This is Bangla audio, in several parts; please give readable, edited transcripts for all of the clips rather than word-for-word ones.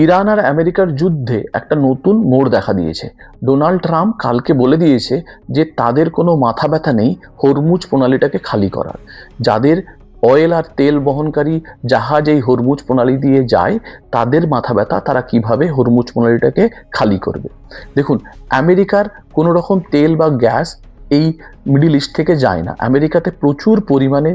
ইরান আর আমেরিকার যুদ্ধে একটা নতুন মোড় দেখা দিয়েছে। ডোনাল্ড ট্রাম্প কালকে বলে দিয়েছে যে তাদের কোনো মাথা ব্যথা নেই হরমুজ প্রণালীটাকে খালি করার। যাদের অয়েল আর তেল বহনকারী জাহাজ এই হরমুজ প্রণালী দিয়ে যায়, তাদের মাথা ব্যথা তারা কিভাবে হরমুজ প্রণালীটাকে খালি করবে। দেখুন, আমেরিকার কোনো রকম তেল বা গ্যাস এই মিডিল ইস্ট থেকে যায় না। আমেরিকাতে প্রচুর পরিমাণে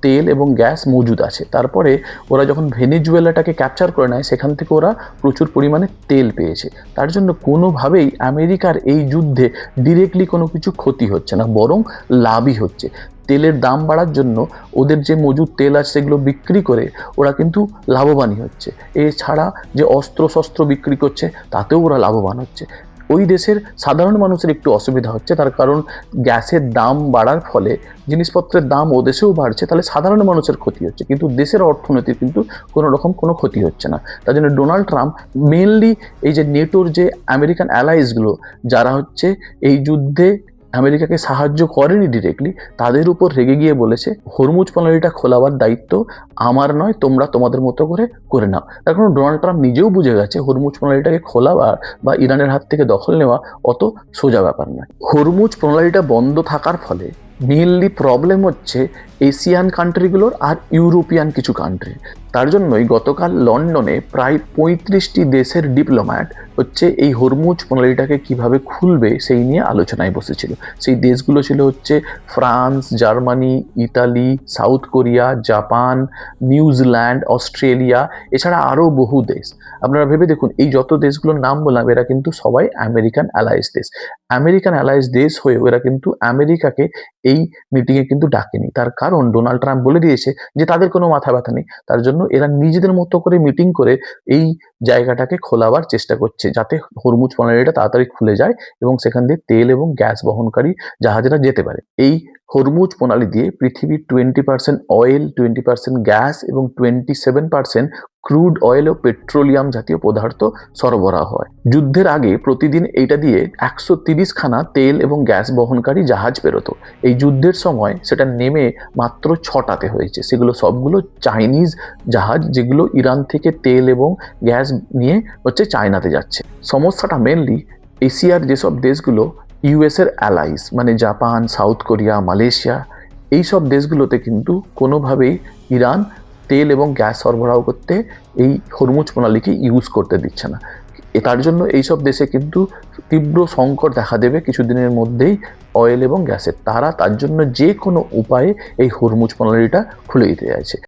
তেল এবং গ্যাস মজুদ আছে। তারপরে ওরা যখন ভেনেজুয়েলাটাকে ক্যাপচার করে নেয়, সেখান থেকে ওরা প্রচুর পরিমাণে তেল পেয়েছে। তার জন্য কোনোভাবেই আমেরিকার এই যুদ্ধে ডিরেক্টলি কোনো কিছু ক্ষতি হচ্ছে না, বরং লাভই হচ্ছে। তেলের দাম বাড়ার জন্য ওদের যে মজুদ তেল আছে সেগুলো বিক্রি করে ওরা কিন্তু লাভবানই হচ্ছে। এছাড়া যে অস্ত্র শস্ত্র বিক্রি করছে তাতেও ওরা লাভবান হচ্ছে। ওই দেশের সাধারণ মানুষের একটু অসুবিধা হচ্ছে, তার কারণ গ্যাসের দাম বাড়ার ফলে জিনিসপত্রের দাম ও দেশেও বাড়ছে, তাহলে সাধারণ মানুষের ক্ষতি হচ্ছে, কিন্তু দেশের অর্থনীতির কিন্তু কোনো রকম কোনো ক্ষতি হচ্ছে না। তার জন্য ডোনাল্ড ট্রাম্প মেনলি এই যে নেটোর যে আমেরিকান অ্যালাইসগুলো, যারা হচ্ছে এই যুদ্ধে আমেরিকাকে সাহায্য করেনি ডিরেক্টলি, তাদের উপর রেগে গিয়ে বলেছে হরমুজ প্রণালীটা খোলাবার দায়িত্ব আমার নয়, তোমরা তোমাদের মতো করে করে নাও। তার কারণ ডোনাল্ড ট্রাম্প নিজেও বুঝে গেছে হরমুজ প্রণালীটাকে খোলা বা ইরানের হাত থেকে দখল নেওয়া অত সোজা ব্যাপার নয়। হরমুজ প্রণালীটা বন্ধ থাকার ফলে মেইনলি প্রবলেম হচ্ছে এশিয়ান কান্ট্রিগুলোর আর ইউরোপিয়ান কিছু কান্ট্রি। তার জন্যই গতকাল লন্ডনে প্রায় 35টি দেশের ডিপ্লোম্যাট হচ্ছে এই হরমুজ প্রণালীটাকে কিভাবে খুলবে সেই নিয়ে আলোচনায় বসেছিল। সেই দেশগুলো ছিল হচ্ছে France, Germany, Italy, south Korea, Japan, New Zealand, Australia, এছাড়া আরও বহু দেশ। আপনারা ভেবে দেখুন, এই যত দেশগুলোর নাম বললাম এরা কিন্তু সবাই আমেরিকান অ্যালাইস দেশ। আমেরিকান অ্যালাইস দেশ হয়েও এরা কিন্তু আমেরিকাকে এই মিটিংয়ে কিন্তু ডাকেনি। তার কারণ ডোনাল্ড ট্রাম্প বলে দিয়েছে যে তাদের কোনো মাথা ব্যথা নেই। তার জন্য এরা নিজেদের মতো করে মিটিং করে এই জায়গাটাকে খোলাবার চেষ্টা করছে, যাতে হরমুজ প্রণালীটা তাড়াতাড়ি খুলে যায় এবং সেখান দিয়ে তেল এবং গ্যাস বহনকারী জাহাজেরা যেতে পারে। এই হরমুজ প্রণালী দিয়ে পৃথিবীর 20% অয়েল, 20% গ্যাস এবং 27% ক্রুড অয়েল ও পেট্রোলিয়াম জাতীয় পদার্থ সরবরাহ হয়। যুদ্ধের আগে প্রতিদিন এইটা দিয়ে 130 খানা তেল এবং গ্যাস বহনকারী জাহাজ বেরোতো। এই যুদ্ধের সময় সেটা নেমে মাত্র 6টাতে হয়েছে। সেগুলো সবগুলো চাইনিজ জাহাজ, যেগুলো ইরান থেকে তেল এবং গ্যাস নিয়ে হচ্ছে চায়নাতে যাচ্ছে। সমস্যাটা মেনলি এশিয়ার যেসব দেশগুলো ইউএস এর অ্যালাইস, মানে জাপান, সাউথ কোরিয়া, মালয়েশিয়া, এই সব দেশগুলোতে কিন্তু কোনোভাবেই ইরান তেল এবং গ্যাস সরবরাহ করতে এই হরমুজ প্রণালীকে ইউজ করতে দিচ্ছে না। তার জন্য এইসব দেশে কিন্তু তীব্র সংকট দেখা দেবে কিছুদিনের মধ্যেই অয়েল এবং গ্যাসের। তারা তার জন্য যে কোনো উপায়ে এই হরমুজ প্রণালীটা খুলে দিতে চাইছে।